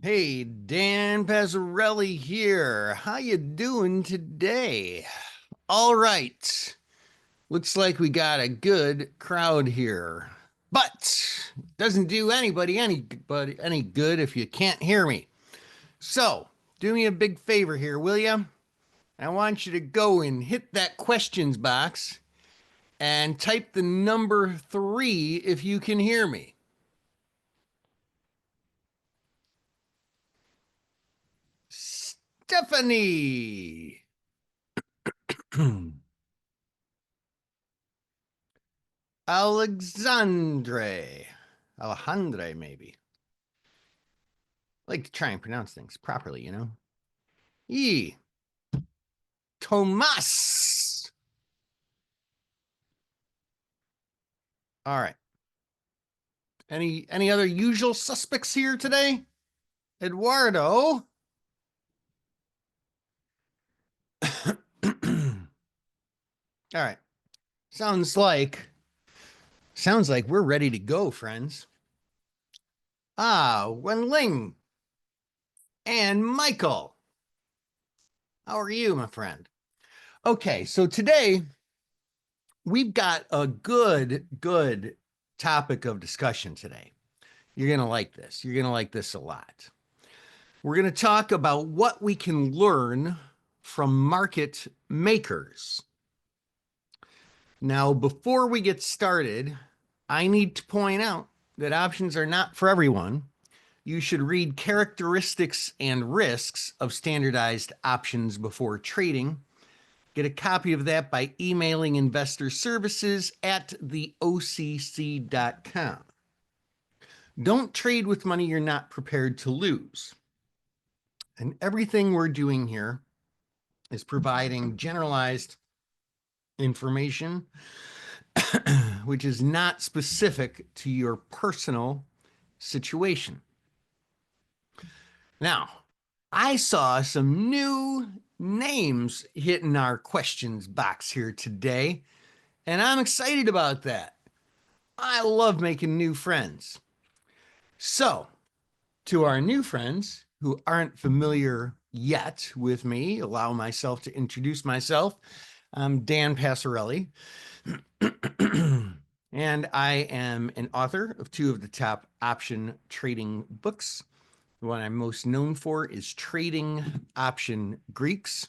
Hey, Dan Passarelli here. How you doing today? All right. Looks like we got a good crowd here. But doesn't do anybody any good if you can't hear me. So, do me a big favor here, will you? I want you to go and hit that questions box and type the number 3 if you can hear me. Stephanie. Alexandre. Alejandre, maybe. I like to try and pronounce things properly, you know? E. Tomas. All right. Any other usual suspects here today? Eduardo. All right. Sounds like we're ready to go, friends. Wenling and Michael. How are you, my friend? Okay, so today we've got a good topic of discussion today. You're going to like this. You're going to like this a lot. We're going to talk about what we can learn from market makers. Now, before we get started, I need to point out that options are not for everyone. You should read characteristics and risks of standardized options before trading. Get a copy of that by emailing investor services at theocc.com. Don't trade with money you're not prepared to lose. And everything we're doing here is providing generalized information, which is not specific to your personal situation. Now, I saw some new names hitting our questions box here today, and I'm excited about that. I love making new friends. So, to our new friends who aren't familiar yet with me, allow myself to introduce myself. I'm Dan Passarelli, and I am an author of 2 of the top option trading books. The one I'm most known for is Trading Option Greeks,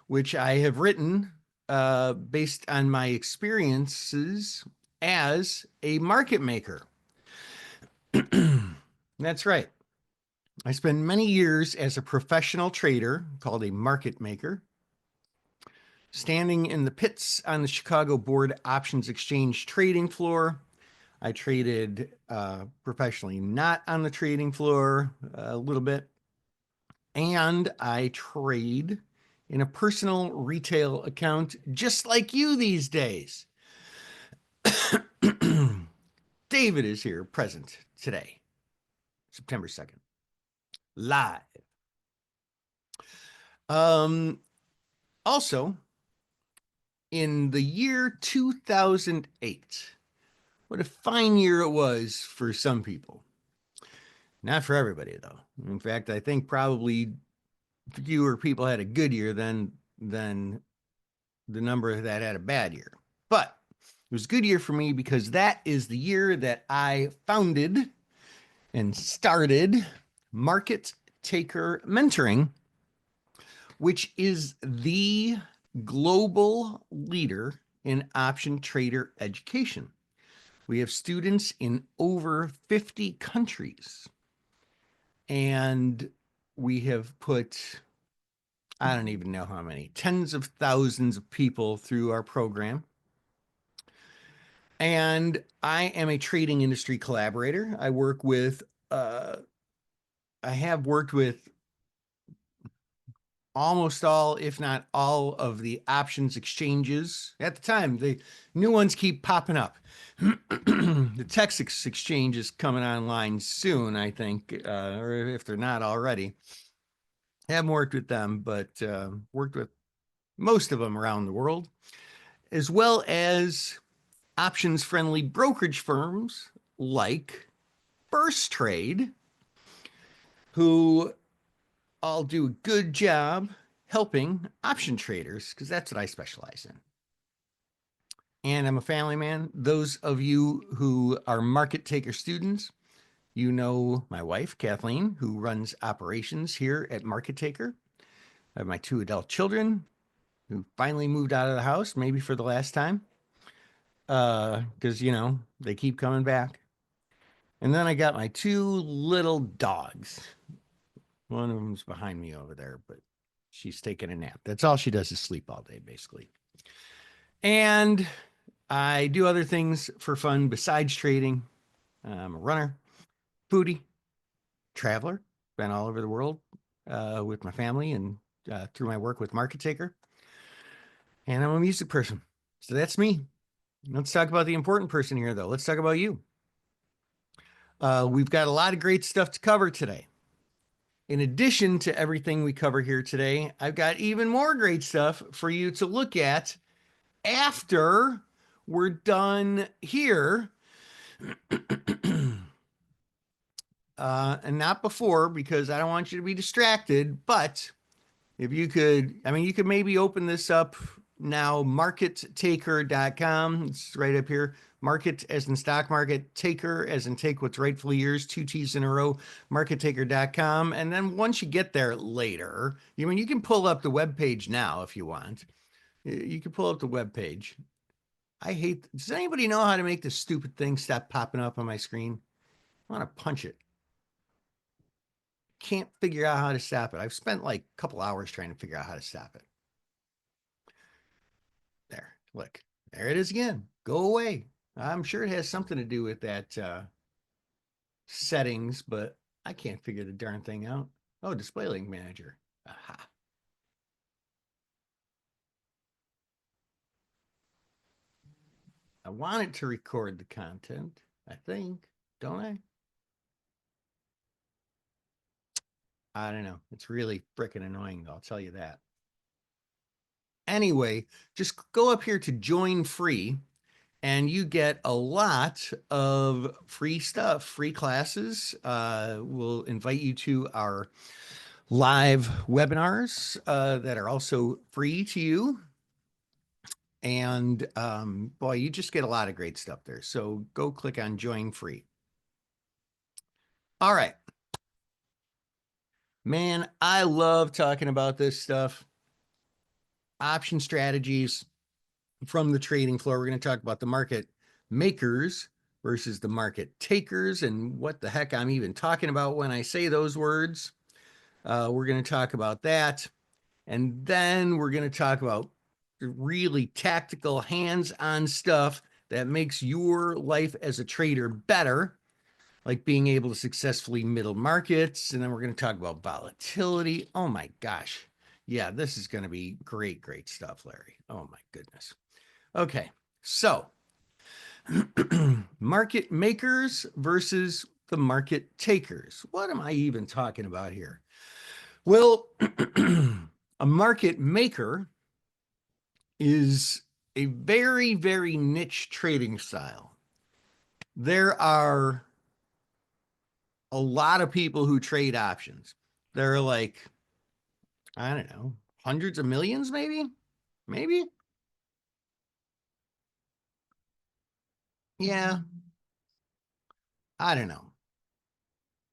which I have written based on my experiences as a market maker. That's right. I spent many years as a professional trader called a market maker, standing in the pits on the Chicago Board Options Exchange trading floor. I traded professionally, not on the trading floor a little bit. And I trade in a personal retail account just like you these days. David is here present today, September 2nd, live. Also, in the year 2008, what a fine year it was for some people. Not for everybody, though. In fact, I think probably fewer people had a good year than the number that had a bad year. But it was a good year for me because that is the year that I founded and started Market Taker Mentoring, which is the global leader in option trader education. We have students in over 50 countries, and we have put, I don't even know how many, tens of thousands of people through our program. And I am a trading industry collaborator. I have worked with almost all, if not all, of the options exchanges at the time. The new ones keep popping up. The Texas exchange is coming online soon, I think, or if they're not already. I haven't worked with them, but worked with most of them around the world, as well as options-friendly brokerage firms like Firstrade, who all do a good job helping option traders because that's what I specialize in. And I'm a family man. Those of you who are market taker students, you know my wife, Kathleen, who runs operations here at Market Taker. I have my two adult children who finally moved out of the house, maybe for the last time, because, they keep coming back. And then I got my two little dogs. One of them's behind me over there, but she's taking a nap. That's all she does is sleep all day, basically. And I do other things for fun besides trading. I'm a runner, foodie, traveler, been all over the world with my family and through my work with Market Taker. And I'm a music person. So that's me. Let's talk about the important person here, though. Let's talk about you. We've got a lot of great stuff to cover today. In addition to everything we cover here today, I've got even more great stuff for you to look at after we're done here. And not before, because I don't want you to be distracted. But if you could, you could maybe open this up now, markettaker.com. It's right up here. Market as in stock market, taker as in take what's rightfully yours, two T's in a row, markettaker.com. And then once you get there later, you can pull up the web page now if you want. You can pull up the web page. Does anybody know how to make this stupid thing stop popping up on my screen? I want to punch it. Can't figure out how to stop it. I've spent like a couple hours trying to figure out how to stop it. There, look, there it is again. Go away. I'm sure it has something to do with that settings, but I can't figure the darn thing out. Oh, display link manager. Aha. I want it to record the content, I think, don't I? I don't know. It's really freaking annoying, though. I'll tell you that. Anyway, just go up here to join free and you get a lot of free stuff, free classes. We'll invite you to our live webinars that are also free to you. And boy, you just get a lot of great stuff there. So go click on join free. All right. Man, I love talking about this stuff. Option strategies from the trading floor. We're going to talk about the market makers versus the market takers and what the heck I'm even talking about when I say those words. We're going to talk about that. And then we're going to talk about really tactical, hands-on stuff that makes your life as a trader better, like being able to successfully middle markets. And then we're going to talk about volatility. Oh my gosh. Yeah, this is going to be great, great stuff, Larry. Oh my goodness. Okay, so market makers versus the market takers. What am I even talking about here? Well, a market maker is a very, very niche trading style. There are a lot of people who trade options. There are like, I don't know, hundreds of millions, maybe? Maybe? Yeah, I don't know.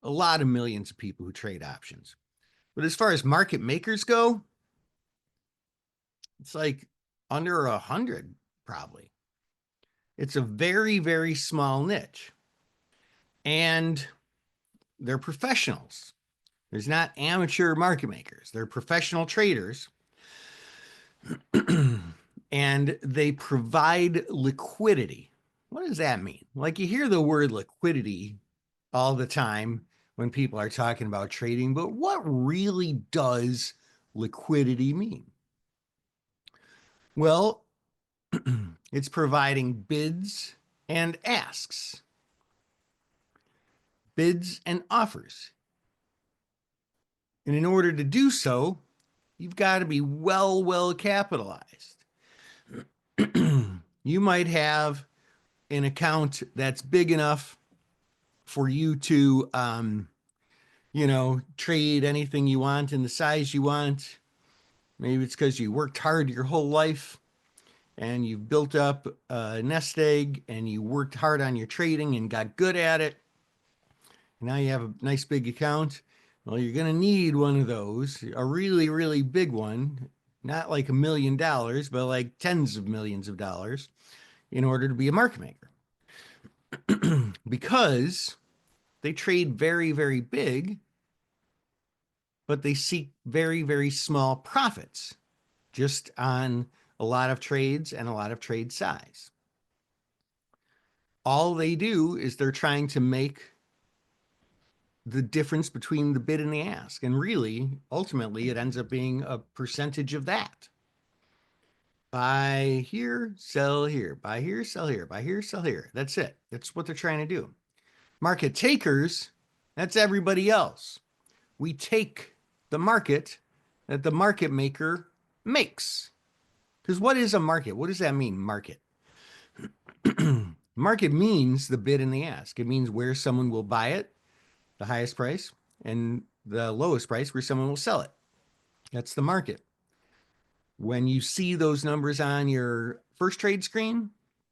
A lot of millions of people who trade options. But as far as market makers go, it's like under 100, probably. It's a very, very small niche. And they're professionals. There's not amateur market makers. They're professional traders. And they provide liquidity. What does that mean? Like you hear the word liquidity all the time when people are talking about trading, but what really does liquidity mean? Well, it's providing bids and asks, bids and offers. And in order to do so, you've got to be well capitalized. You might have an account that's big enough for you to trade anything you want in the size you want. Maybe it's because you worked hard your whole life and you've built up a nest egg and you worked hard on your trading and got good at it. Now you have a nice big account. Well, you're going to need one of those, a really, really big one, not like $1 million, but like tens of millions of dollars in order to be a market maker. Because they trade very, very big, but they seek very, very small profits just on a lot of trades and a lot of trade size. All they do is they're trying to make the difference between the bid and the ask. And really, ultimately, it ends up being a percentage of that. Buy here, sell here, buy here, sell here, buy here, sell here. That's it. That's what they're trying to do. Market takers, that's everybody else. We take the market that the market maker makes. Because what is a market? What does that mean, market? Market means the bid and the ask. It means where someone will buy it, the highest price, and the lowest price where someone will sell it. That's the market. When you see those numbers on your Firstrade screen,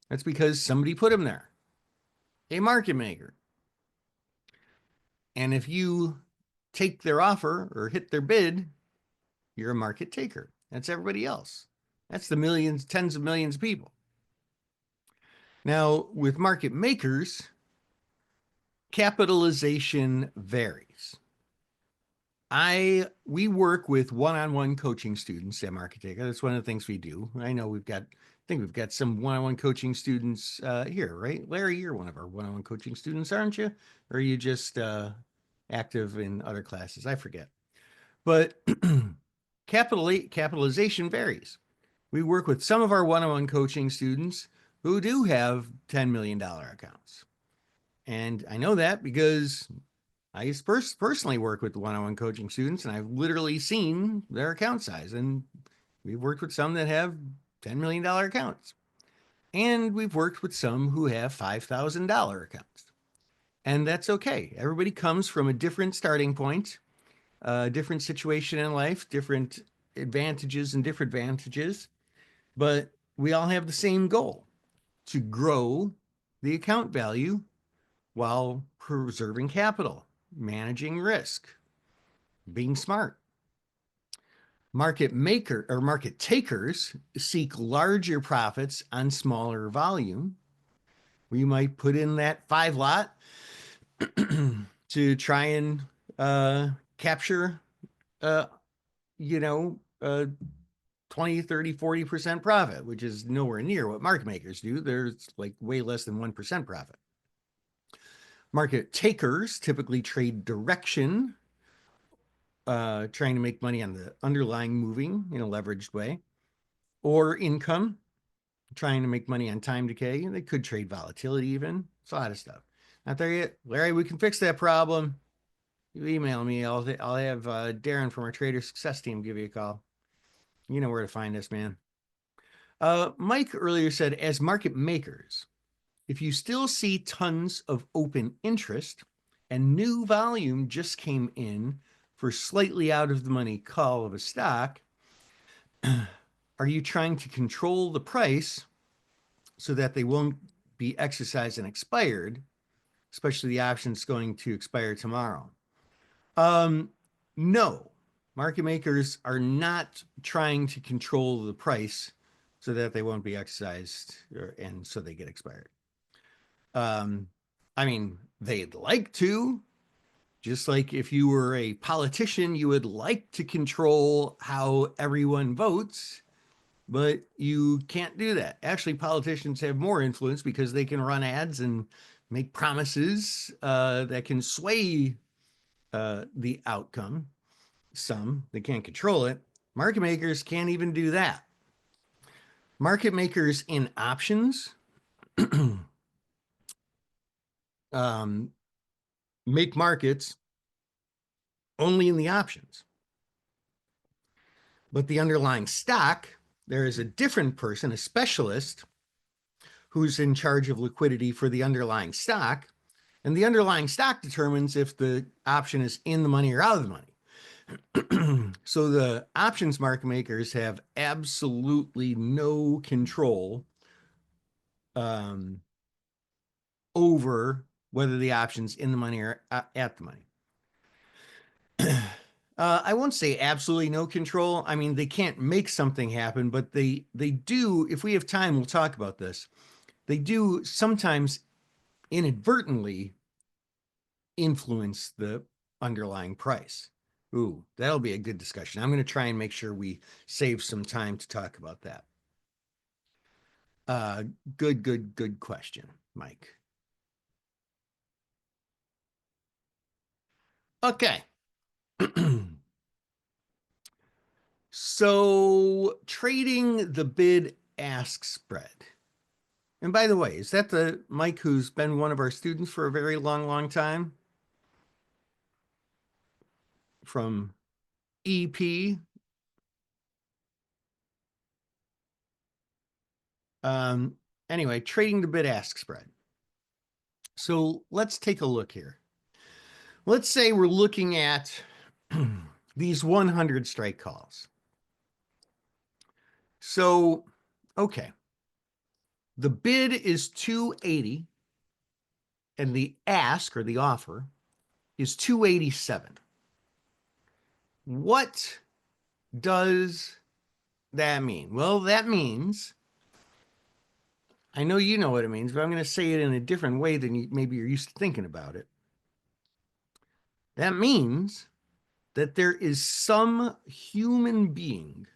that's because somebody put them there, a market maker. And if you take their offer or hit their bid, you're a market taker. That's everybody else. That's the millions, tens of millions of people. Now, with market makers, capitalization varies. We work with one-on-one coaching students at Market Taker. That's one of the things we do. I know I think we've got some one-on-one coaching students here, right? Larry, you're one of our one-on-one coaching students, aren't you? Or are you just active in other classes? I forget. But capitalization varies. We work with some of our one-on-one coaching students who do have $10 million accounts. And I know that because I personally work with one-on-one coaching students, and I've literally seen their account size. And we've worked with some that have $10 million accounts. And we've worked with some who have $5,000 accounts. And that's okay. Everybody comes from a different starting point, a different situation in life, different advantages and disadvantages. But we all have the same goal: to grow the account value while preserving capital, managing risk, being smart. Market takers seek larger profits on smaller volume. We might put in that 5 lot to try and capture, uh, 20, 30, 40% profit, which is nowhere near what market makers do. There's like way less than 1% profit. Market takers typically trade direction, trying to make money on the underlying moving in a leveraged way, or income, trying to make money on time decay. They could trade volatility even. It's a lot of stuff. Not there yet. Larry, we can fix that problem. You email me. I'll have Darren from our Trader Success team give you a call. You know where to find us, man. Mike earlier said, as market makers, if you still see tons of open interest and new volume just came in for slightly out of the money call of a stock, are you trying to control the price so that they won't be exercised and expired, especially the options going to expire tomorrow? No, market makers are not trying to control the price so that they won't be exercised and so they get expired. I mean, they'd like to, just like if you were a politician, you would like to control how everyone votes, but you can't do that. Actually, politicians have more influence because they can run ads and make promises that can sway the outcome. Some, they can't control it. Market makers can't even do that. Market makers in options make markets only in the options. But the underlying stock, there is a different person, a specialist, who's in charge of liquidity for the underlying stock, And the underlying stock determines if the option is in the money or out of the money. So the options market makers have absolutely no control over whether the option's in the money or at the money. I won't say absolutely no control. I mean, they can't make something happen, but they do. If we have time, we'll talk about this. They do sometimes inadvertently influence the underlying price. Ooh, that'll be a good discussion. I'm going to try and make sure we save some time to talk about that. Good question, Mike. Okay. So trading the bid ask spread. And by the way, is that the Mike who's been one of our students for a very long time? From EP. Anyway, trading the bid ask spread. So let's take a look here. Let's say we're looking at these 100 strike calls. So, okay. The bid is 280 and the ask or the offer is 287. What does that mean? Well, that means, I know you know what it means, but I'm going to say it in a different way than maybe you're used to thinking about it. That means that there is some human being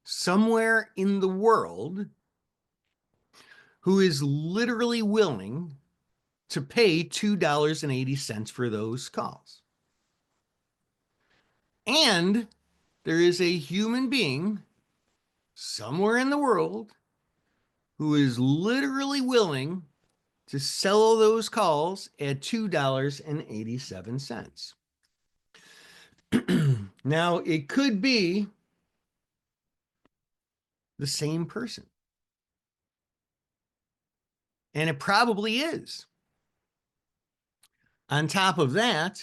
somewhere in the world who is literally willing to pay $2.80 for those calls. And there is a human being somewhere in the world who is literally willing to sell those calls at $2.87. Now, it could be the same person. And it probably is. On top of that,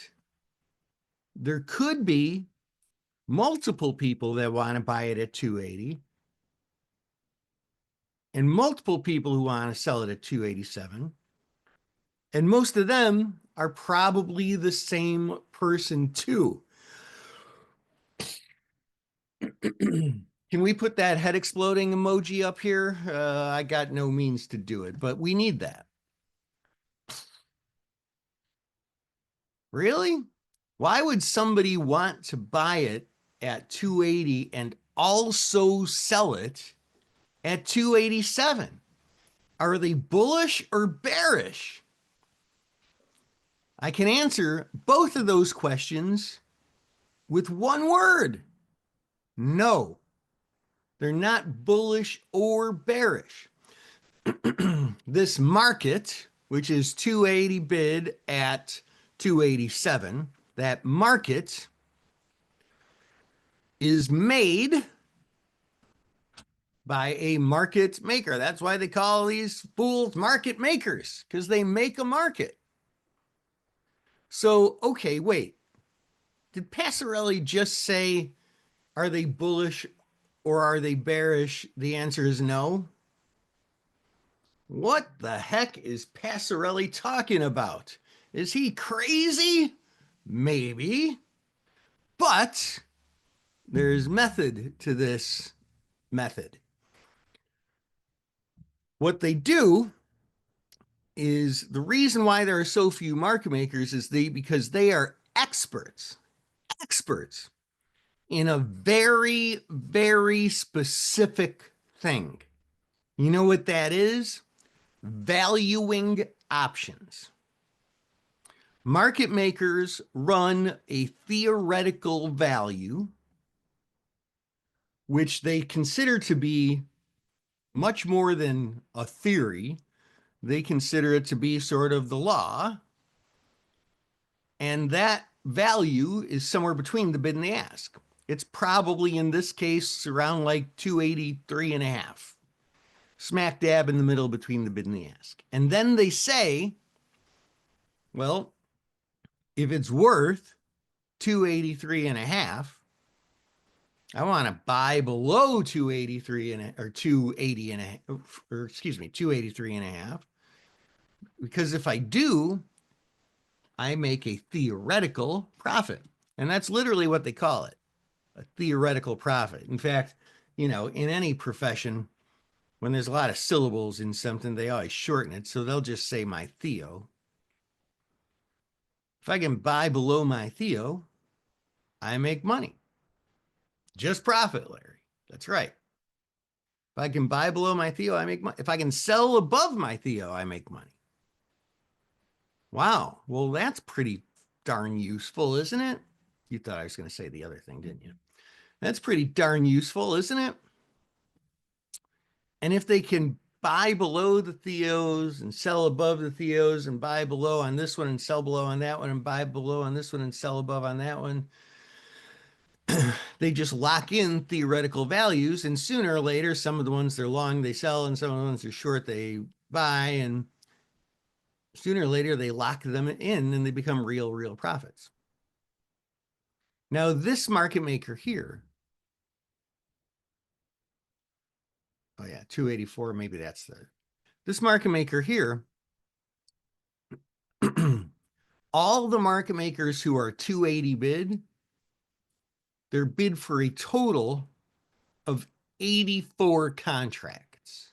there could be multiple people that want to buy it at 280 and multiple people who want to sell it at 287. And most of them are probably the same person too. Can we put that head exploding emoji up here? I got no means to do it, but we need that. Really? Why would somebody want to buy it at 280 and also sell it at 287? Are they bullish or bearish? I can answer both of those questions with one word. No, they're not bullish or bearish. This market, which is 280 bid at 287, that market is made by a market maker. That's why they call these fools market makers, because they make a market. So, okay, wait. Did Passarelli just say, are they bullish or are they bearish? The answer is no. What the heck is Passarelli talking about? Is he crazy? Maybe. But there's method to this method. What they do is the reason why there are so few market makers is because they are experts in a very specific thing. You know what that is? Valuing options. Market makers run a theoretical value, which they consider to be much more than a theory. They consider it to be sort of the law. And that value is somewhere between the bid and the ask. It's probably in this case around like 283 and a half, smack dab in the middle between the bid and the ask. And then they say, Well, if it's worth 283 and a half, I want to buy below 283 or 280 and a half, or excuse me, 283 and a half. Because if I do, I make a theoretical profit. And that's literally what they call it, a theoretical profit. In fact, in any profession, when there's a lot of syllables in something, they always shorten it. So they'll just say my theo. If I can buy below my theo, I make money. Just profit, Larry. That's right. If I can buy below my theo, I make money. If I can sell above my theo, I make money. Wow. Well, that's pretty darn useful, isn't it? You thought I was going to say the other thing, didn't you? That's pretty darn useful, isn't it? And if they can buy below the theos and sell above the theos and buy below on this one and sell below on that one and buy below on this one and sell above on that one, they just lock in theoretical values. And sooner or later, some of the ones they're long, they sell, and some of the ones they're short, they buy. And sooner or later, they lock them in and they become real profits. Now, this market maker here, oh yeah, 284, maybe that's this market maker here, all the market makers who are 280 bid, they're bid for a total of 84 contracts.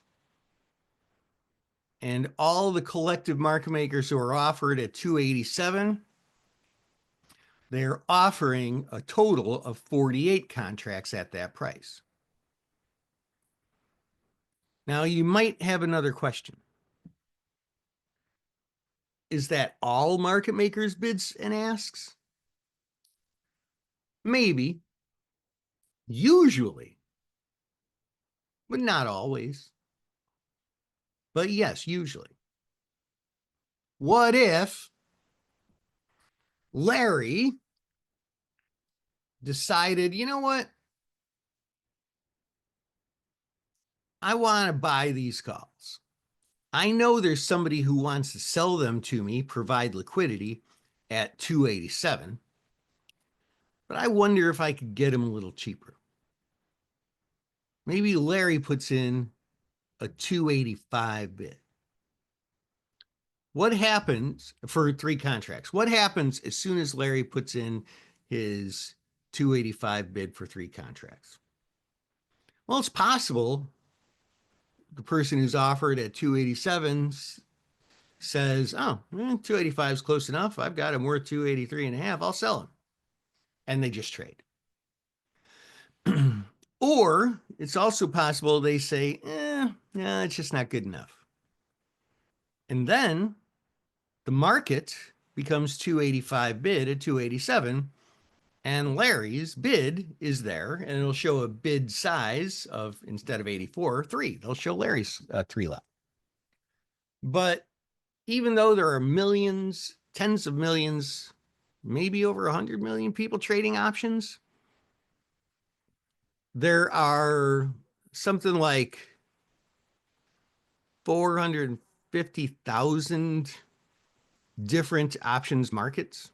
And all the collective market makers who are offered at 287, they're offering a total of 48 contracts at that price. Now, you might have another question. Is that all market makers bids and asks? Maybe. Usually. But not always. But yes, usually. What if Larry decided, you know what? I want to buy these calls. I know there's somebody who wants to sell them to me, provide liquidity at 287, but I wonder if I could get them a little cheaper. Maybe Larry puts in a 285 bid. What happens for 3 contracts? What happens as soon as Larry puts in his 285 bid for 3 contracts? Well, it's possible the person who's offered at 287 says, oh, 285 is close enough. I've got him worth 283 and a half. I'll sell him. And they just trade. Or it's also possible they say, it's just not good enough. And then the market becomes 285 bid at 287, and Larry's bid is there, and it'll show a bid size of, instead of 84, 3. They'll show Larry's 3 lot. But even though there are millions, tens of millions, maybe over 100 million people trading options, there are something like 450,000 different options markets.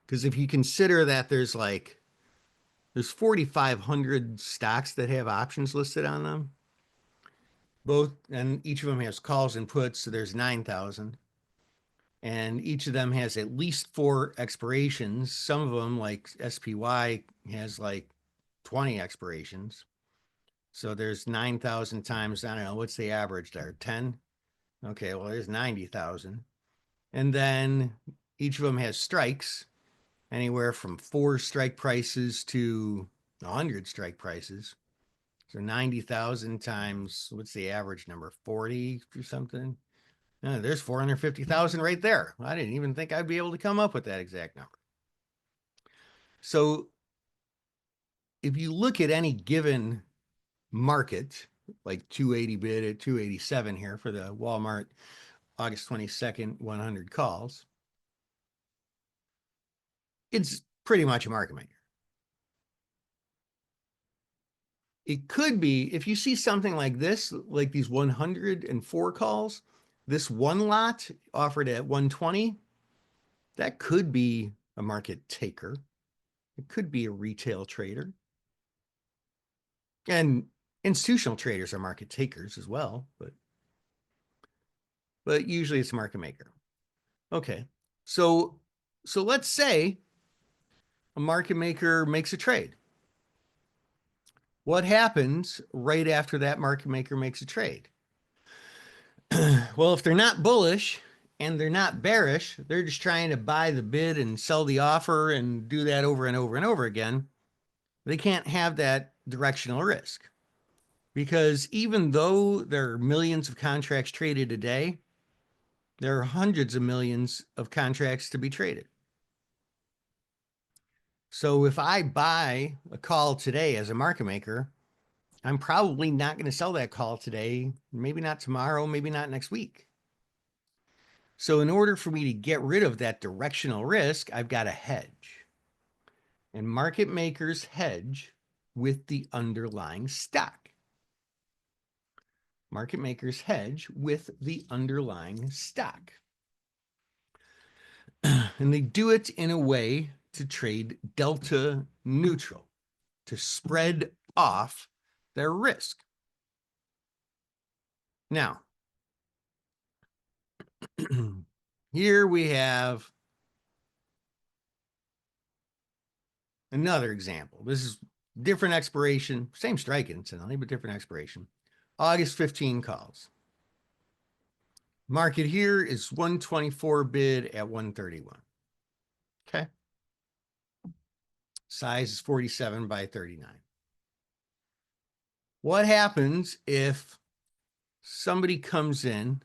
Because if you consider that there's 4,500 stocks that have options listed on them, both, and each of them has calls and puts, so there's 9,000. And each of them has at least 4 expirations. Some of them, like SPY, has 20 expirations. So there's 9,000 times, I don't know, what's the average there? 10? Okay, well, there's 90,000. And then each of them has strikes, anywhere from 4 strike prices to 100 strike prices. So 90,000 times, what's the average number? 40 or something? There's 450,000 right there. I didn't even think I'd be able to come up with that exact number. So if you look at any given market, like 280 bid at 287 here for the Walmart August 22nd 100 calls, it's pretty much a market maker. It could be, if you see something like this, like these 104 calls, this one lot offered at 120, that could be a market taker. It could be a retail trader. And institutional traders are market takers as well, but usually it's a market maker. Okay. So let's say a market maker makes a trade. What happens right after that market maker makes a trade? Well, if they're not bullish and they're not bearish, they're just trying to buy the bid and sell the offer and do that over and over and over again. They can't have that directional risk, because even though there are millions of contracts traded a day, there are hundreds of millions of contracts to be traded. So if I buy a call today as a market maker, I'm probably not going to sell that call today, maybe not tomorrow, maybe not next week. So in order for me to get rid of that directional risk, I've got to hedge. And market makers hedge with the underlying stock. Market makers hedge with the underlying stock. And they do it in a way to trade delta neutral, to spread off their risk. Now, here we have another example. This is different expiration, same strike incidentally, but different expiration. August 15 calls. Market here is 124 bid at 131. Okay. Size is 47 by 39. What happens if somebody comes in?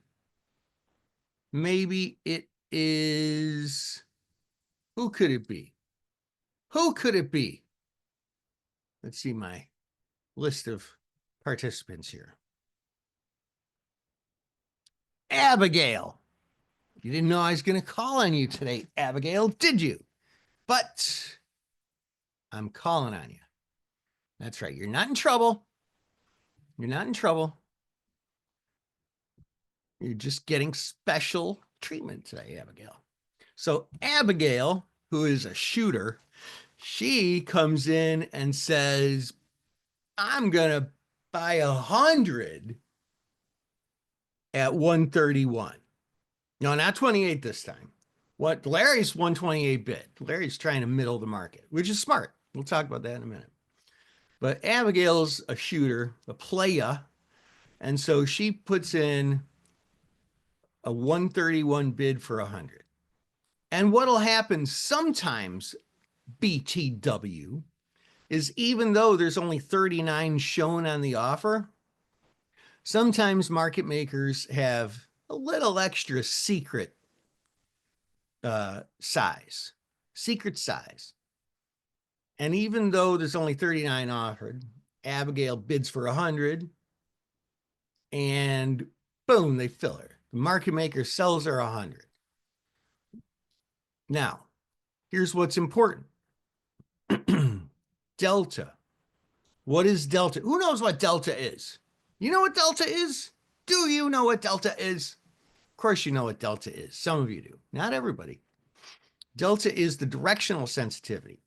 Maybe it is, who could it be? Who could it be? Let's see my list of participants here. Abigail. You didn't know I was going to call on you today, Abigail, did you? But I'm calling on you. That's right. You're not in trouble. You're not in trouble. You're just getting special treatment today, Abigail. So Abigail, who is a shooter, she comes in and says, I'm going to buy 100 at 131. No, not 28 this time. What Larry's 128 bid. Larry's trying to middle the market, which is smart. We'll talk about that in a minute. But Abigail's a shooter, a playa. And so she puts in a 131 bid for 100. And what'll happen sometimes, BTW, is even though there's only 39 shown on the offer, sometimes market makers have a little extra secret size, secret size. And even though there's only 39 offered, Abigail bids for 100 and boom, they fill her. The market maker sells her 100. Now, here's what's important. Delta. What is delta? Who knows what delta is? You know what delta is? Do you know what delta is? Of course you know what delta is. Some of you do. Not everybody. Delta is the directional sensitivity.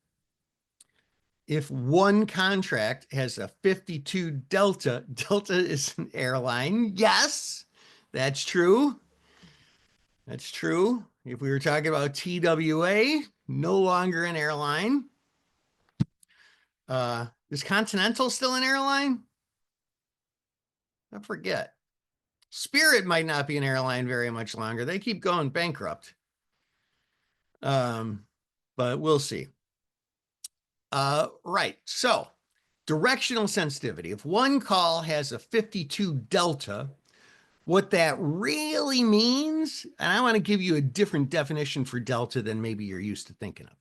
If one contract has a 52 delta, delta is an airline. Yes, that's true. That's true. If we were talking about TWA, no longer an airline. Is Continental still an airline? I forget. Spirit might not be an airline very much longer. They keep going bankrupt. But we'll see. Right. So directional sensitivity. If one call has a 52 delta, what that really means, and I want to give you a different definition for delta than maybe you're used to thinking of.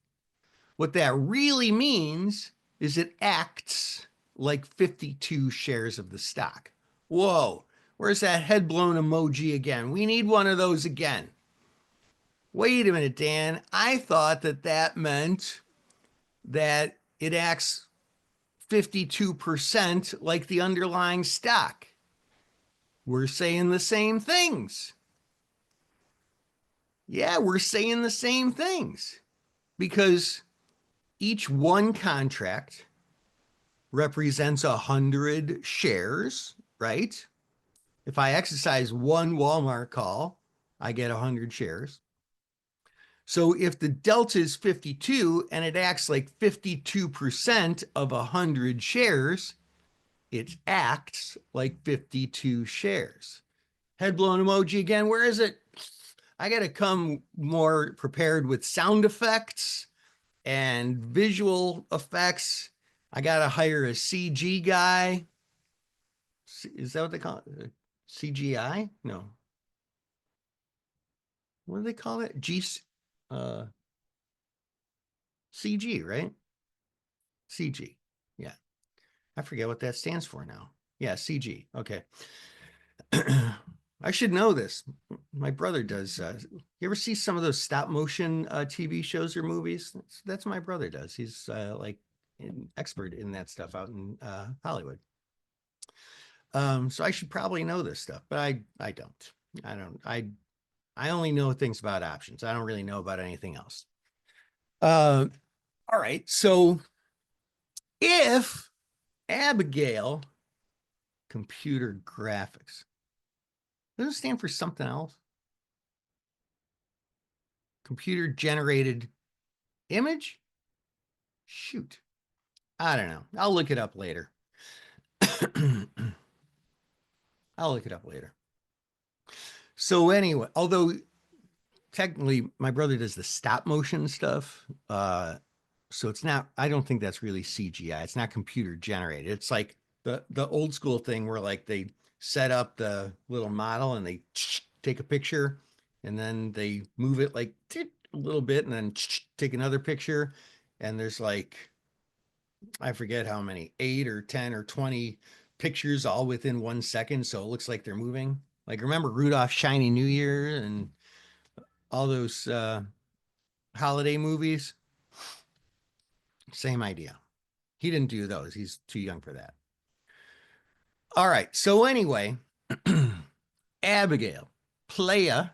What that really means is it acts like 52 shares of the stock. Whoa, where's that head blown emoji again? We need one of those again. Wait a minute, Dan. I thought that meant that it acts 52% like the underlying stock. We're saying the same things. Yeah, we're saying the same things because each one contract represents 100 shares, right? If I exercise one Walmart call, I get 100 shares. So if the delta is 52 and it acts like 52% of 100 shares, it acts like 52 shares. Head blown emoji again. Where is it? I got to come more prepared with sound effects and visual effects. I got to hire a CG guy. Is that what they call it? CGI? No. What do they call it? Uh, CG, right? CG. Yeah. I forget what that stands for now. Yeah, CG. Okay. I should know this. My brother does. You ever see some of those stop motion TV shows or movies? That's my brother does. He's like an expert in that stuff out in Hollywood. So I should probably know this stuff, but I don't. I don't. I only know things about options. I don't really know about anything else. Uh, all right. So if Abigail computer graphics doesn't stand for something else, computer generated image, shoot, I don't know. I'll look it up later. I'll look it up later. So anyway, although technically my brother does the stop motion stuff, so it's not. I don't think that's really CGI. It's not computer generated. It's like the old school thing where like they set up the little model and they take a picture and then they move it like a little bit and then take another picture, and there's like I forget how many, 8 or 10 or 20 pictures all within 1 second. So it looks like they're moving. Like remember Rudolph Shiny New Year and all those holiday movies? Same idea. He didn't do those. He's too young for that. All right. So anyway, Abigail, Playa,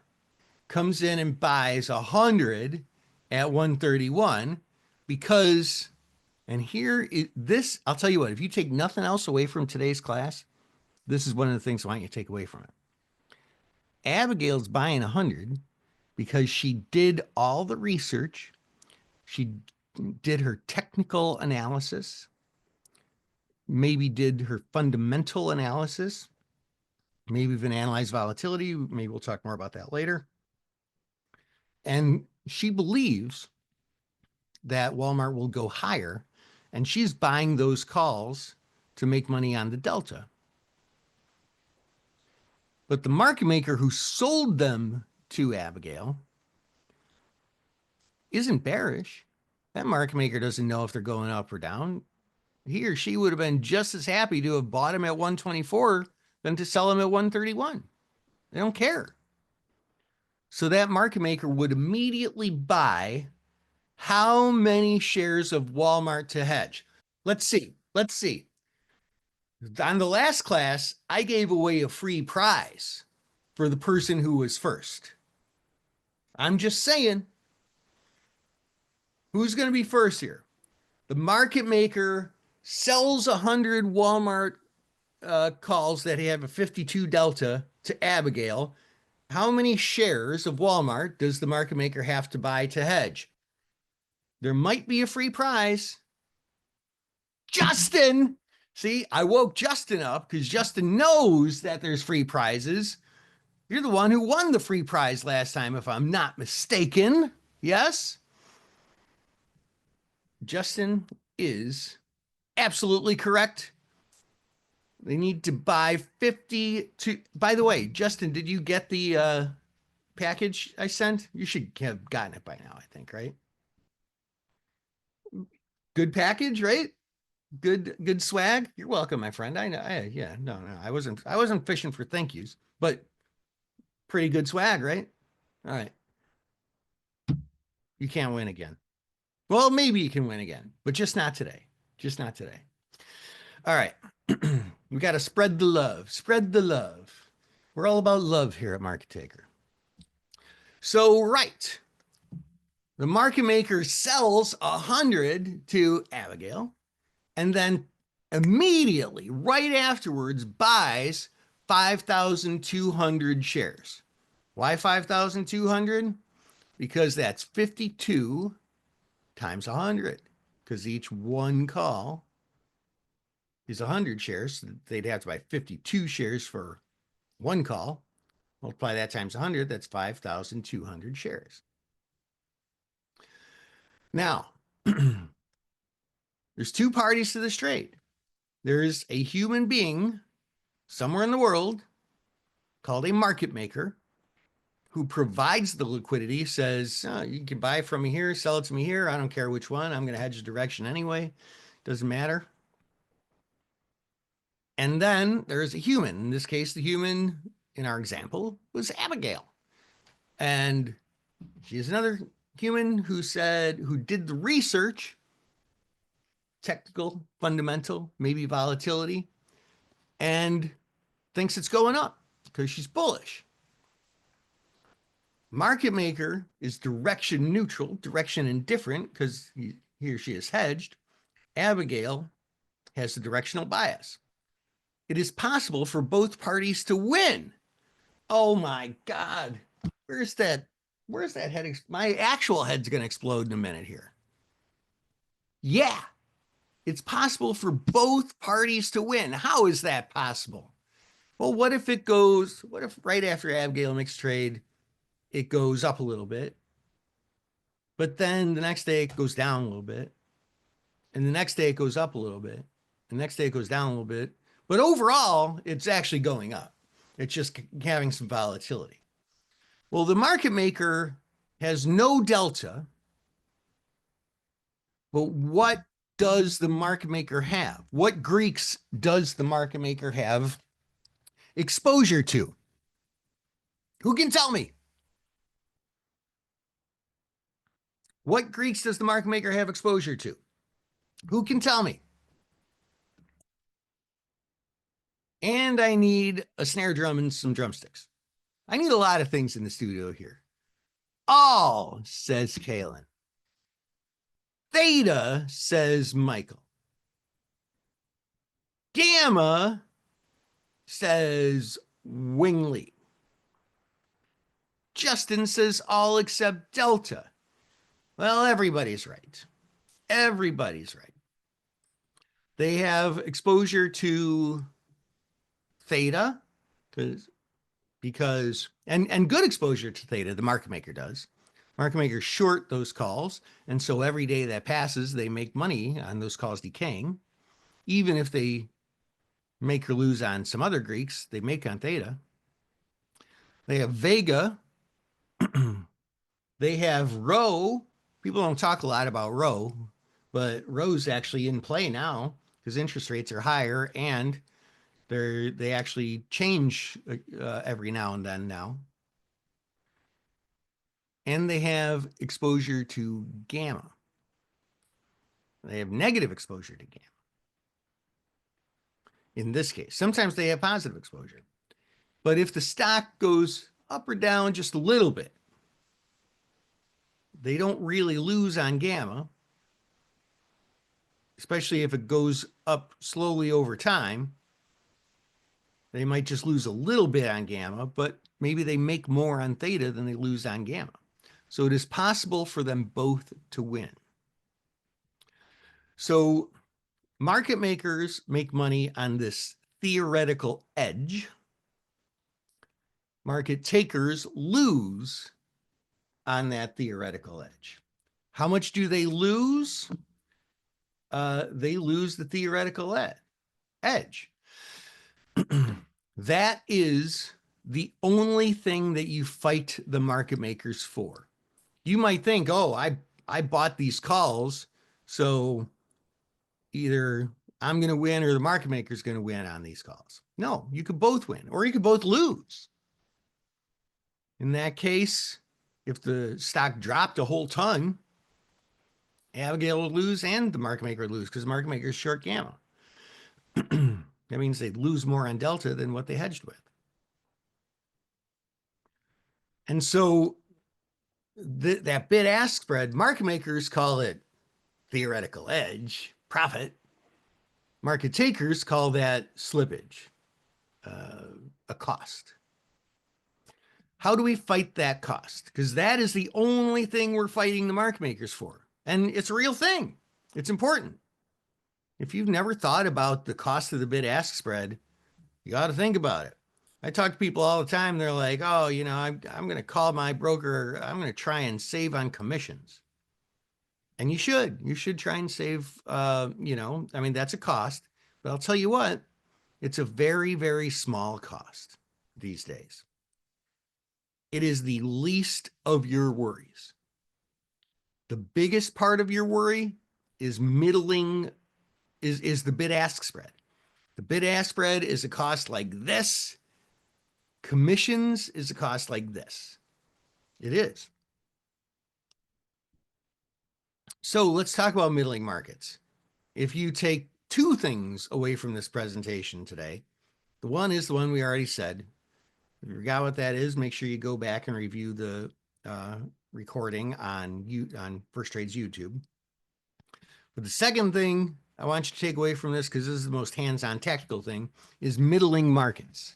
comes in and buys 100 at 131 because, and this, I'll tell you what, if you take nothing else away from today's class, this is one of the things I want you to take away from it. Abigail's buying 100 because she did all the research. She did her technical analysis, maybe did her fundamental analysis, maybe even analyzed volatility. Maybe we'll talk more about that later. And she believes that Walmart will go higher, and she's buying those calls to make money on the delta. But the market maker who sold them to Abigail isn't bearish. That market maker doesn't know if they're going up or down. He or she would have been just as happy to have bought him at 124 than to sell him at 131. They don't care. So that market maker would immediately buy how many shares of Walmart to hedge? Let's see. Let's see. On the last class, I gave away a free prize for the person who was first. I'm just saying, who's going to be first here? The market maker sells 100 Walmart calls that have a 52 delta to Abigail. How many shares of Walmart does the market maker have to buy to hedge? There might be a free prize. Justin! See, I woke Justin up because Justin knows that there's free prizes. You're the one who won the free prize last time, if I'm not mistaken. Yes? Justin is absolutely correct. They need to buy 50 to. By the way, Justin, did you get the package I sent? You should have gotten it by now, I think, right? Good package, right? Good swag. You're welcome, my friend. I know. Yeah, no. I wasn't fishing for thank yous, but pretty good swag, right? All right. You can't win again. Well, maybe you can win again, but just not today. Just not today. All right. We got to spread the love. Spread the love. We're all about love here at Market Taker. So, right, the market maker sells 100 to Abigail and then immediately, right afterwards, buys 5,200 shares. Why 5,200? Because that's 52 times 100, because each one call is 100 shares. So they'd have to buy 52 shares for one call. Multiply that times 100, that's 5,200 shares. Now, there's two parties to this trade. There's a human being somewhere in the world called a market maker who provides the liquidity, says, oh, you can buy from me here, sell it to me here. I don't care which one. I'm going to hedge the direction anyway. Doesn't matter. And then there's a human. In this case, the human in our example was Abigail. And she's another human who did the research, technical, fundamental, maybe volatility, and thinks it's going up because she's bullish. Market maker is direction neutral, direction indifferent because he or she is hedged. Abigail has the directional bias. It is possible for both parties to win. Oh my God. Where's that head? My actual head's going to explode in a minute here. Yeah, it's possible for both parties to win. How is that possible? Well, what if right after Abigail makes trade, it goes up a little bit, but then the next day it goes down a little bit, and the next day it goes up a little bit, the next day it goes down a little bit, but overall it's actually going up. It's just having some volatility. Well, the market maker has no delta, but what does the market maker have? What Greeks does the market maker have exposure to? Who can tell me? What Greeks does the market maker have exposure to? Who can tell me? And I need a snare drum and some drumsticks. I need a lot of things in the studio here. All, says Kalen. Theta, says Michael. Gamma, says Wingley. Justin says all except delta. Well, everybody's right. Everybody's right. They have exposure to theta because and good exposure to theta, the market maker does. Market makers short those calls, and so every day that passes, they make money on those calls decaying. Even if they make or lose on some other Greeks, they make on theta. They have vega. They have rho. People don't talk a lot about rho, but rho's actually in play now because interest rates are higher and they actually change every now and then now. And they have exposure to gamma. They have negative exposure to gamma. In this case, sometimes they have positive exposure. But if the stock goes up or down just a little bit, they don't really lose on gamma, especially if it goes up slowly over time. They might just lose a little bit on gamma, but maybe they make more on theta than they lose on gamma. So it is possible for them both to win. So market makers make money on this theoretical edge. Market takers lose on that theoretical edge. How much do they lose? They lose the theoretical edge. That is the only thing that you fight the market makers for. You might think, oh, I bought these calls, so either I'm going to win or the market maker is going to win on these calls. No, you could both win, or you could both lose. In that case, if the stock dropped a whole ton, Abigail would lose and the market maker would lose because the market maker is short gamma. That means they'd lose more on delta than what they hedged with. And so that bid ask spread, market makers call it theoretical edge, profit. Market takers call that slippage, a cost. How do we fight that cost? Because that is the only thing we're fighting the market makers for. And it's a real thing. It's important. If you've never thought about the cost of the bid ask spread, you got to think about it. I talk to people all the time. They're like, oh, I'm going to call my broker. I'm going to try and save on commissions. And you should. You should try and save, I mean, that's a cost. But I'll tell you what, it's a very, very small cost these days. It is the least of your worries. The biggest part of your worry is middling, is the bid ask spread. The bid ask spread is a cost like this. Commissions is a cost like this. It is. So let's talk about middling markets. If you take two things away from this presentation today, the one is the one we already said. If you forgot what that is, make sure you go back and review the recording on Firstrade's YouTube. But the second thing I want you to take away from this, because this is the most hands-on tactical thing, is middling markets.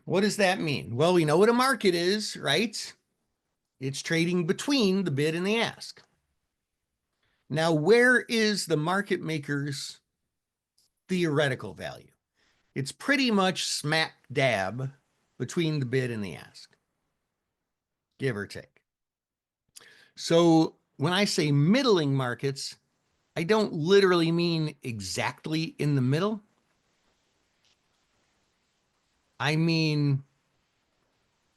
What does that mean? Well, we know what a market is, right? It's trading between the bid and the ask. Now, where is the market maker's theoretical value? It's pretty much smack dab between the bid and the ask, give or take. So when I say middling markets, I don't literally mean exactly in the middle. I mean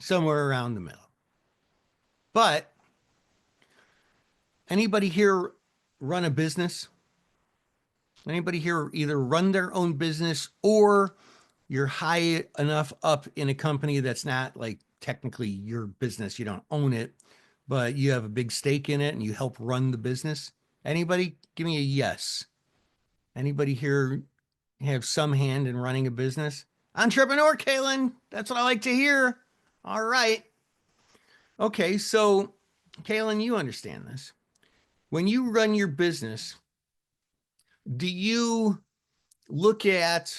somewhere around the middle. But anybody here run a business? Anybody here either run their own business or you're high enough up in a company that's not like technically your business, you don't own it, but you have a big stake in it and you help run the business? Anybody? Give me a yes. Anybody here have some hand in running a business? Entrepreneur, Kaylin. That's what I like to hear. All right. Okay, so Kaylin, you understand this. When you run your business, do you look at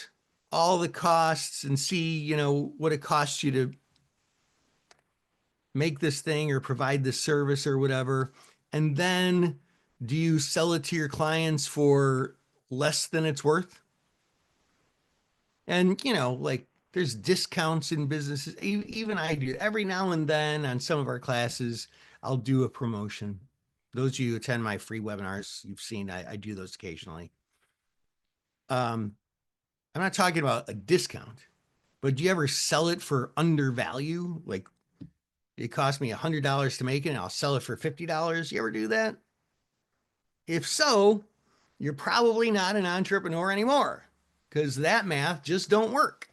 all the costs and see, what it costs you to make this thing or provide this service or whatever? And then do you sell it to your clients for less than it's worth? And, like there's discounts in businesses. Even I do every now and then on some of our classes, I'll do a promotion. Those of you who attend my free webinars, you've seen I do those occasionally. I'm not talking about a discount, but do you ever sell it for under value? Like it cost me $100 to make it and I'll sell it for $50. You ever do that? If so, you're probably not an entrepreneur anymore because that math just don't work.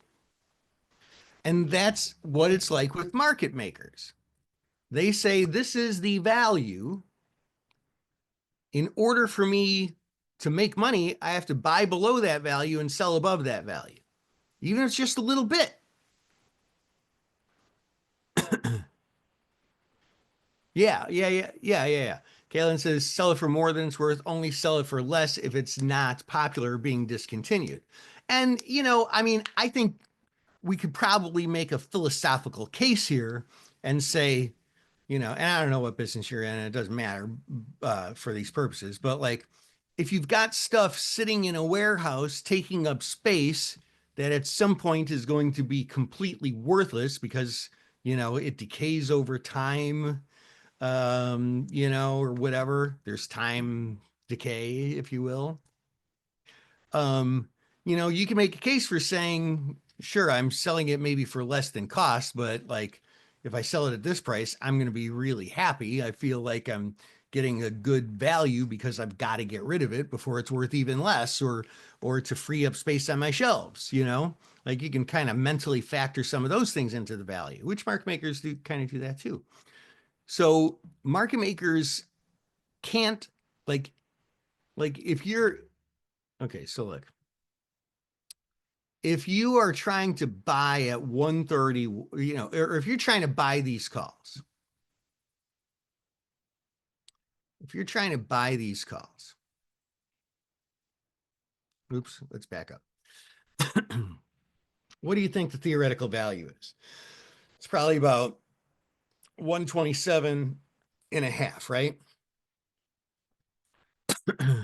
And that's what it's like with market makers. They say this is the value. In order for me to make money, I have to buy below that value and sell above that value, even if it's just a little bit. Yeah. Kaylin says sell it for more than it's worth, only sell it for less if it's not popular or being discontinued. And, I think we could probably make a philosophical case here and say, and I don't know what business you're in, and it doesn't matter for these purposes, but like if you've got stuff sitting in a warehouse taking up space that at some point is going to be completely worthless because, it decays over time, or whatever, there's time decay, if you will. You can make a case for saying, sure, I'm selling it maybe for less than cost, but like if I sell it at this price, I'm going to be really happy. I feel like I'm getting a good value because I've got to get rid of it before it's worth even less or to free up space on my shelves, like you can kind of mentally factor some of those things into the value, which market makers do kind of do that too. So market makers can't like if you're okay, so look, if you are trying to buy at 130, or if you're trying to buy these calls, if you're trying to buy these calls, oops, let's back up. What do you think the theoretical value is? It's probably about 127 and a half, right?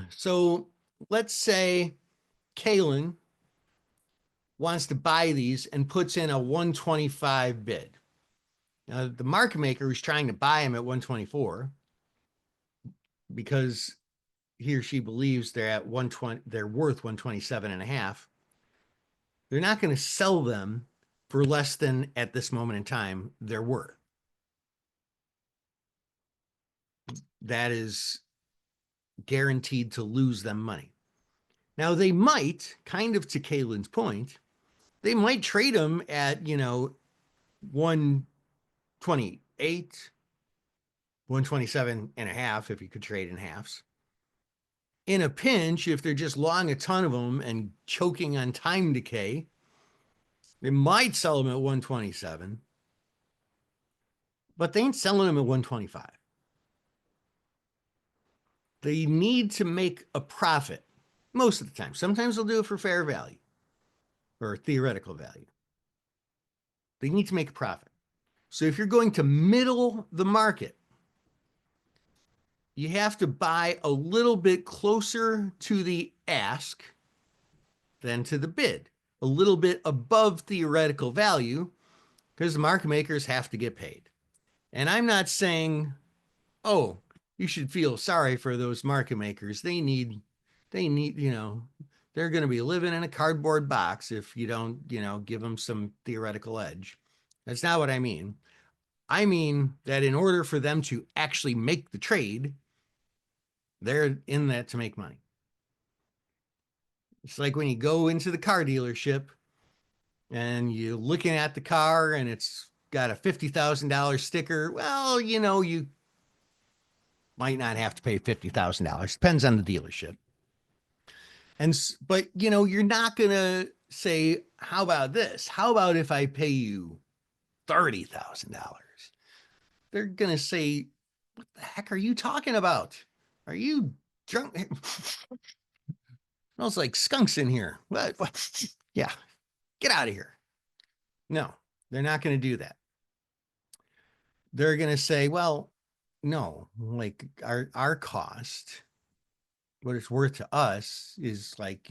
So let's say Kalen wants to buy these and puts in a 125 bid. Now, the market maker is trying to buy them at 124 because he or she believes they're at 120, they're worth 127 and a half. They're not going to sell them for less than at this moment in time they're worth. That is guaranteed to lose them money. Now they might, kind of to Kalen's point, they might trade them at, 128, 127 and a half if you could trade in halves. In a pinch, if they're just long a ton of them and choking on time decay, they might sell them at 127, but they ain't selling them at 125. They need to make a profit most of the time. Sometimes they'll do it for fair value or theoretical value. They need to make a profit. So if you're going to middle the market, you have to buy a little bit closer to the ask than to the bid, a little bit above theoretical value, because the market makers have to get paid. And I'm not saying, oh, you should feel sorry for those market makers. They need, they're going to be living in a cardboard box if you don't, give them some theoretical edge. That's not what I mean. I mean that in order for them to actually make the trade, they're in that to make money. It's like when you go into the car dealership and you're looking at the car and it's got a $50,000 sticker. Well, you might not have to pay $50,000. Depends on the dealership. But you're not going to say, how about this? How about if I pay you $30,000? They're going to say, what the heck are you talking about? Are you drunk? Smells like skunks in here. What? Yeah, get out of here. No, they're not going to do that. They're going to say, well, no, like our cost, what it's worth to us is like,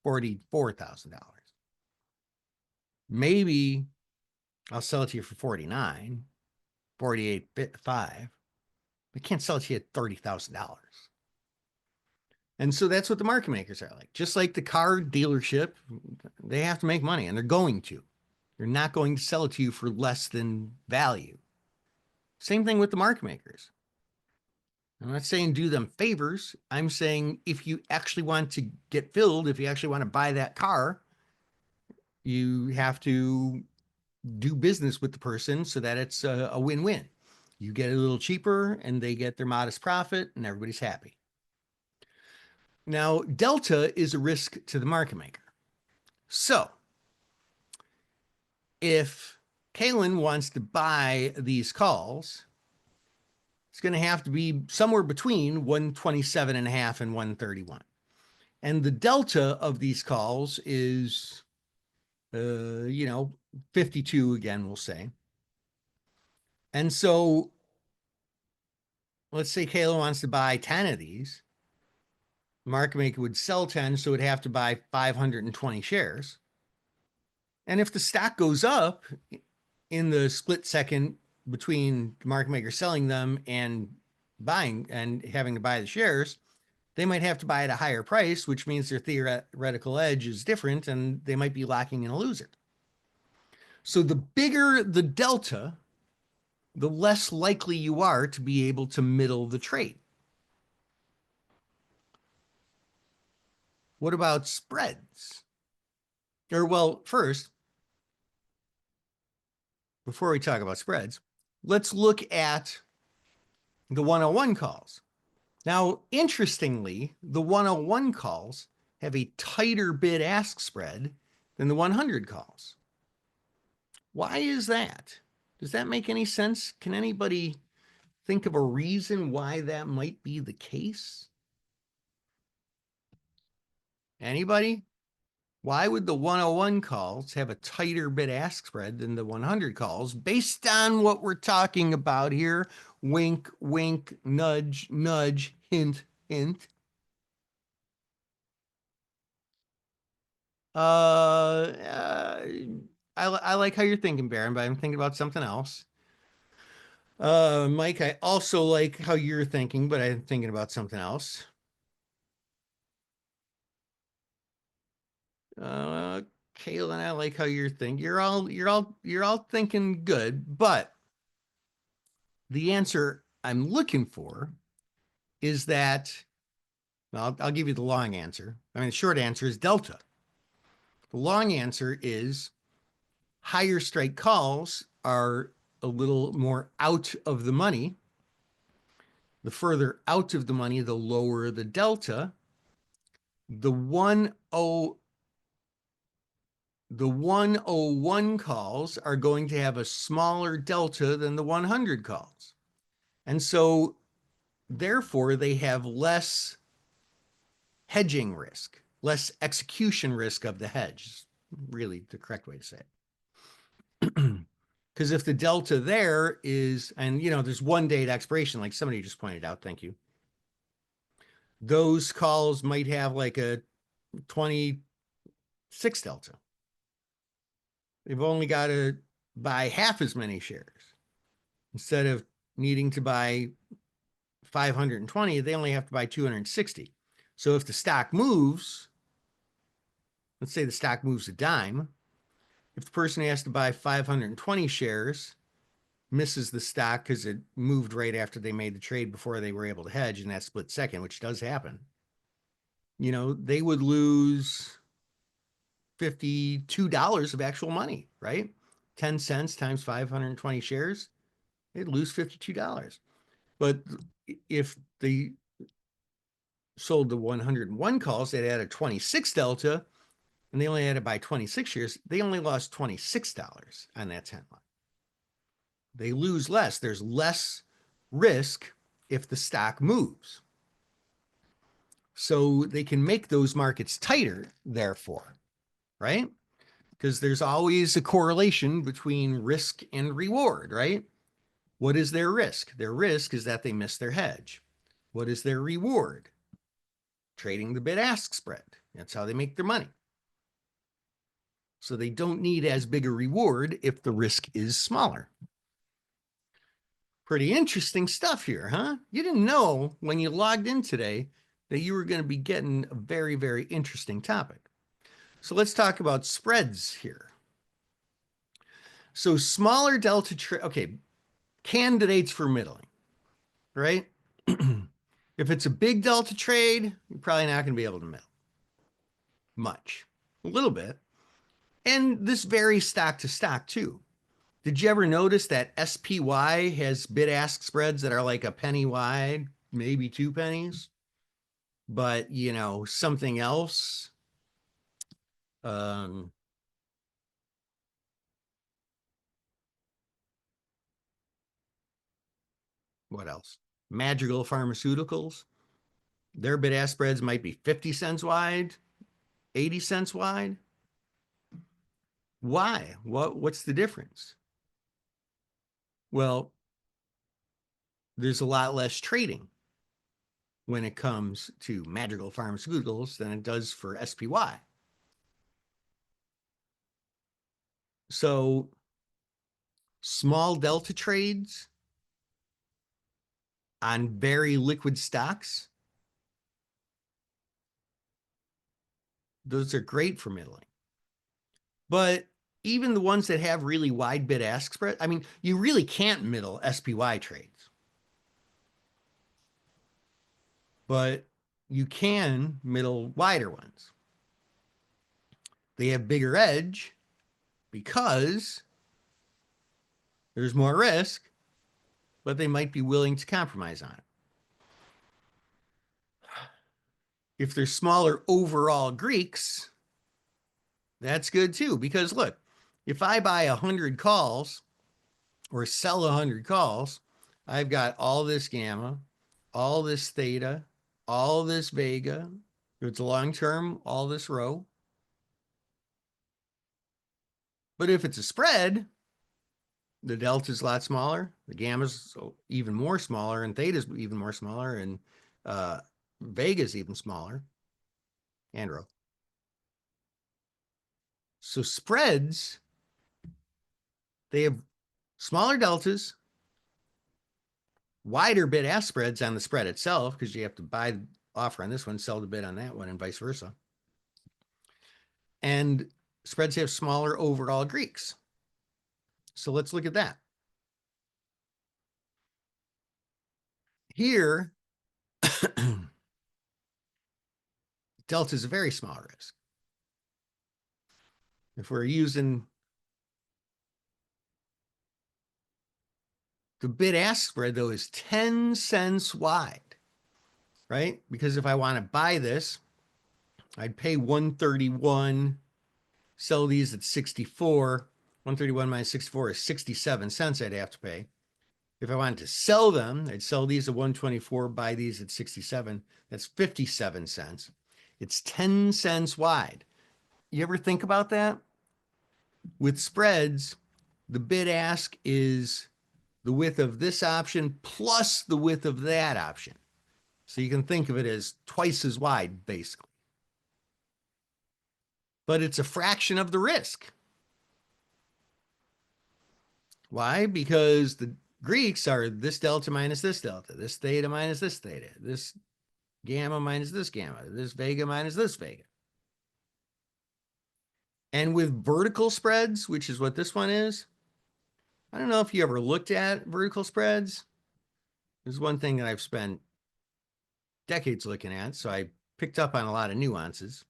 $44,000. Maybe I'll sell it to you for 49, 48.5. We can't sell it to you at $30,000. And so that's what the market makers are like. Just like the car dealership, they have to make money and they're going to. They're not going to sell it to you for less than value. Same thing with the market makers. I'm not saying do them favors. I'm saying if you actually want to get filled, if you actually want to buy that car, you have to do business with the person so that it's a win-win. You get a little cheaper and they get their modest profit and everybody's happy. Now, delta is a risk to the market maker. So if Kalen wants to buy these calls, it's going to have to be somewhere between 127 and a half and 131. And the delta of these calls is, 52 again, we'll say. And so let's say Kalen wants to buy 10 of these. Market maker would sell 10, so it'd have to buy 520 shares. And if the stock goes up in the split second between the market maker selling them and buying and having to buy the shares, they might have to buy at a higher price, which means their theoretical edge is different and they might be locking in a loser. So the bigger the delta, the less likely you are to be able to middle the trade. What about spreads? Or, well, first, before we talk about spreads, let's look at the 101 calls. Now, interestingly, the 101 calls have a tighter bid-ask spread than the 100 calls. Why is that? Does that make any sense? Can anybody think of a reason why that might be the case? Anybody? Why would the 101 calls have a tighter bid-ask spread than the 100 calls based on what we're talking about here? Wink, wink, nudge, nudge, hint, hint. I like how you're thinking, Baron, but I'm thinking about something else. Mike, I also like how you're thinking, but I'm thinking about something else. Kaylin, I like how you're thinking. You're all thinking good, but the answer I'm looking for is that, well, I'll give you the long answer. I mean, the short answer is delta. The long answer is higher strike calls are a little more out of the money. The further out of the money, the lower the delta. The 101 calls are going to have a smaller delta than the 100 calls. And so therefore they have less hedging risk, less execution risk of the hedge, really the correct way to say it. Because if the delta there is, and there's 1 date expiration, like somebody just pointed out, thank you. Those calls might have like a 26 delta. They've only got to buy half as many shares. Instead of needing to buy 520, they only have to buy 260. So if the stock moves, let's say the stock moves a dime, if the person has to buy 520 shares, misses the stock because it moved right after they made the trade before they were able to hedge in that split second, which does happen, they would lose $52 of actual money, right? 10 cents times 520 shares, they'd lose $52. But if they sold the 101 calls, they'd add a 26 delta, and they only had to buy 26 shares. They only lost $26 on that 10 line. They lose less. There's less risk if the stock moves. So they can make those markets tighter, therefore, right? Because there's always a correlation between risk and reward, right? What is their risk? Their risk is that they miss their hedge. What is their reward? Trading the bid-ask spread. That's how they make their money. So they don't need as big a reward if the risk is smaller. Pretty interesting stuff here, huh? You didn't know when you logged in today that you were going to be getting a very, very interesting topic. So let's talk about spreads here. So smaller delta trade, okay, candidates for middling, right? If it's a big delta trade, you're probably not going to be able to middle much, a little bit. And this varies stock to stock too. Did you ever notice that SPY has bid-ask spreads that are like a penny wide, maybe 2 pennies? But, something else, what else? Madrigal Pharmaceuticals, their bid-ask spreads might be 50 cents wide, 80 cents wide. Why? What's the difference? Well, there's a lot less trading when it comes to Madrigal Pharmaceuticals than it does for SPY. So small delta trades on very liquid stocks, those are great for middling. But even the ones that have really wide bid-ask spread, I mean, you really can't middle SPY trades. But you can middle wider ones. They have bigger edge because there's more risk, but they might be willing to compromise on it. If they're smaller overall Greeks, that's good too. Because look, if I buy 100 calls or sell 100 calls, I've got all this gamma, all this theta, all this vega. If it's a long term, all this rho. But if it's a spread, the delta is a lot smaller, the gamma is even more smaller, and theta is even more smaller, and vega is even smaller, and rho. So spreads, they have smaller deltas, wider bid-ask spreads on the spread itself, because you have to buy the offer on this one, sell the bid on that one, and vice versa. And spreads have smaller overall Greeks. So let's look at that. Here, delta is a very small risk. If we're using the bid-ask spread, though, is 10 cents wide, right? Because if I want to buy this, I'd pay 131, sell these at 64. 131 minus 64 is 67 cents I'd have to pay. If I wanted to sell them, I'd sell these at 124, buy these at 67. That's 57 cents. It's 10 cents wide. You ever think about that? With spreads, the bid ask is the width of this option plus the width of that option. So you can think of it as twice as wide, basically. But it's a fraction of the risk. Why? Because the Greeks are this delta minus this delta, this theta minus this theta, this gamma minus this gamma, this vega minus this vega. And with vertical spreads, which is what this one is, I don't know if you ever looked at vertical spreads. There's one thing that I've spent decades looking at, so I picked up on a lot of nuances.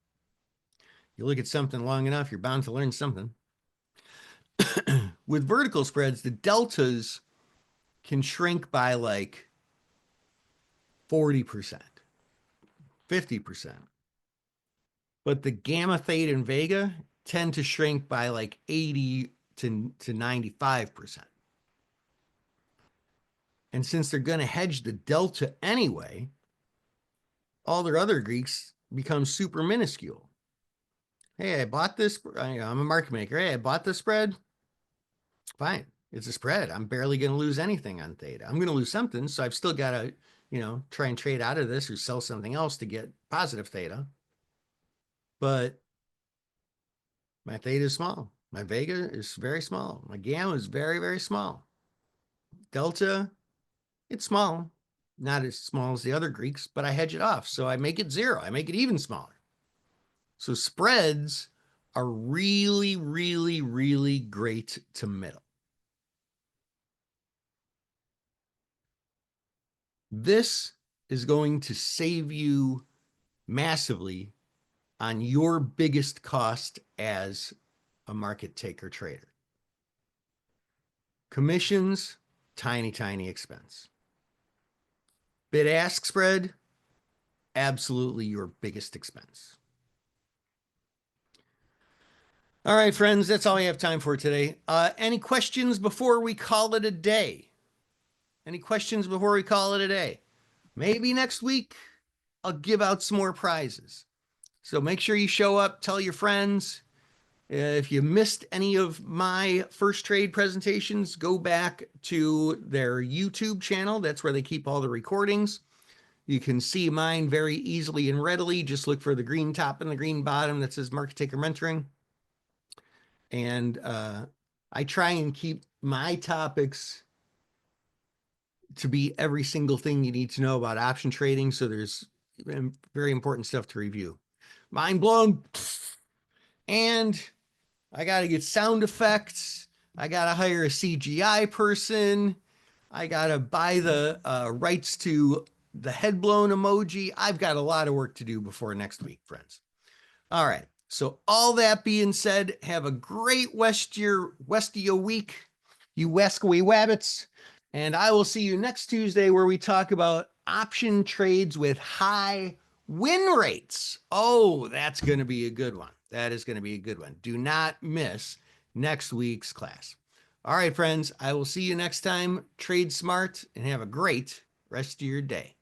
You look at something long enough, you're bound to learn something. With vertical spreads, the deltas can shrink by like 40%, 50%. But the gamma, theta, and vega tend to shrink by like 80 to 95%. And since they're going to hedge the delta anyway, all their other Greeks become super minuscule. Hey, I bought this. I'm a market maker. Hey, I bought this spread. Fine. It's a spread. I'm barely going to lose anything on theta. I'm going to lose something. So I've still got to, try and trade out of this or sell something else to get positive theta. But my theta is small. My vega is very small. My gamma is very, very small. Delta, it's small. Not as small as the other Greeks, but I hedge it off. So I make it zero. I make it even smaller. So spreads are really, really, really great to middle. This is going to save you massively on your biggest cost as a market taker trader. Commissions, tiny, tiny expense. Bid-ask spread, absolutely your biggest expense. All right, friends, that's all I have time for today. Any questions before we call it a day? Any questions before we call it a day? Maybe next week I'll give out some more prizes. So make sure you show up, tell your friends. If you missed any of my Firstrade presentations, go back to their YouTube channel. That's where they keep all the recordings. You can see mine very easily and readily. Just look for the green top and the green bottom that says Market Taker Mentoring. And I try and keep my topics to be every single thing you need to know about option trading. So there's very important stuff to review. Mind blown. And I got to get sound effects. I got to hire a CGI person. I got to buy the rights to the head blown emoji. I've got a lot of work to do before next week, friends. All right. So all that being said, have a great Westia week, you Wescawee Wabbits. And I will see you next Tuesday where we talk about option trades with high win rates. Oh, that's going to be a good one. That is going to be a good one. Do not miss next week's class. All right, friends, I will see you next time. Trade smart and have a great rest of your day.